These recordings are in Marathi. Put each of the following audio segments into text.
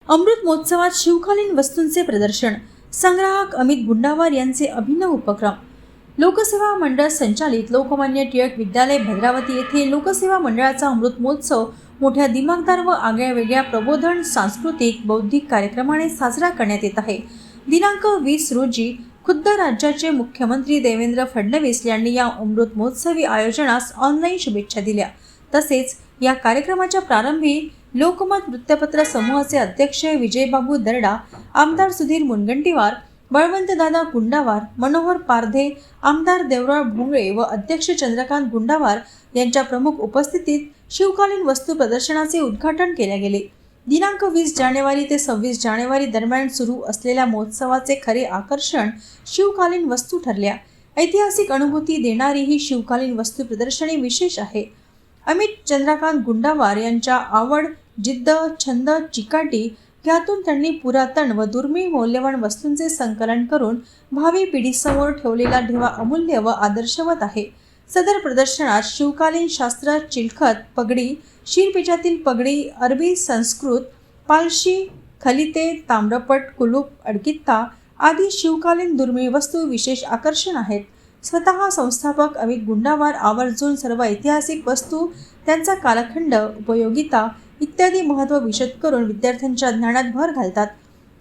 अमृत महोत्सवात शिवकालीन वस्तूंचे प्रदर्शन, संग्राहक अमित गुंडावार यांचे अभिनव उपक्रम। लोकसेवा मंडळ संचालित लोकमान्य टिळक विद्यालय भद्रावती येथे लोकसेवा मंडळाचा अमृत महोत्सव मोठ्या दिमागदार व आगळ्यावेगळ्या प्रबोधन, सांस्कृतिक, बौद्धिक कार्यक्रमाने साजरा करण्यात येत आहे। दिनांक 20 रोजी खुद्द राज्याचे मुख्यमंत्री देवेंद्र फडणवीस यांनी या अमृत महोत्सवी आयोजनास ऑनलाईन शुभेच्छा दिल्या। तसेच या कार्यक्रमाच्या प्रारंभी लोकमत वृत्तपत्र समूहाचे अध्यक्ष विजयबाबू दर्डा, आमदार सुधीर मुनगंटीवार, बळवंतदादा गुंडावार, मनोहर पारधे, आमदार देवराव भोंगळे व अध्यक्ष चंद्रकांत गुंडावार यांच्या प्रमुख उपस्थितीत शिवकालीन वस्तू प्रदर्शनाचे उद्घाटन केले गेले। दिनांक 20 जानेवारी ते 26 जानेवारी दरम्यान सुरू असलेल्या महोत्सवाचे खरे आकर्षण शिवकालीन वस्तू ठरल्या। ऐतिहासिक अनुभूती देणारी ही शिवकालीन वस्तू प्रदर्शनी विशेष आहे। अमित चंद्रकांत गुंडावार यांच्या आवड, जिद्द, छंद, चिकाटी यातून त्यांनी पुरातन व दुर्मिळ मौल्यवान वस्तूंचे संकलन करून भावी पिढीसमोर ठेवलेला ठेवा अमूल्य व आदर्शवत आहे। सदर प्रदर्शनात शिवकालीन शास्त्र, चिलखत, पगडी, शीरपेचातील पगडी, अरबी, संस्कृत, पालशी, खलिते, ताम्रपट, कुलूप, अडकित्ता आदी शिवकालीन दुर्मिळ वस्तू विशेष आकर्षण आहेत। स्वतः संस्थापक अमित गुंडावार आवर्जून सर्व ऐतिहासिक वस्तू, त्यांचा कालखंड, उपयोगिता इत्यादी महत्त्व विशद करून विद्यार्थ्यांच्या ज्ञानात भर घालतात।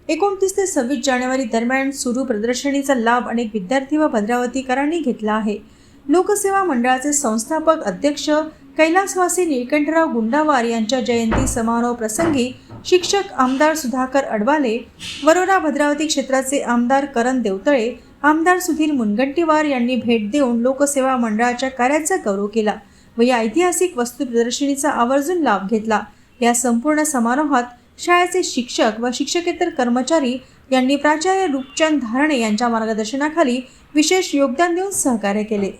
29 ते 26 जानेवारी दरम्यान सुरू प्रदर्शनीचा लाभ अनेक विद्यार्थी व भद्रावतीकरांनी घेतला आहे। लोकसेवा मंडळाचे संस्थापक अध्यक्ष कैलासवासी निळकंठराव गुंडावार यांच्या जयंती समारोह प्रसंगी शिक्षक आमदार सुधाकर अडवाले, वरोरा भद्रावती क्षेत्राचे आमदार करण देवतळे, आमदार सुधीर मुनगंटीवार यांनी भेट देऊन लोकसेवा मंडळाच्या कार्याचा गौरव केला व या ऐतिहासिक वस्तू प्रदर्शनीचा आवर्जून लाभ घेतला। या संपूर्ण समारोहात शाळेचे शिक्षक व शिक्षकेतर कर्मचारी यांनी प्राचार्य रूपचंद धारणे यांच्या मार्गदर्शनाखाली विशेष योगदान देऊन सहकार्य केले।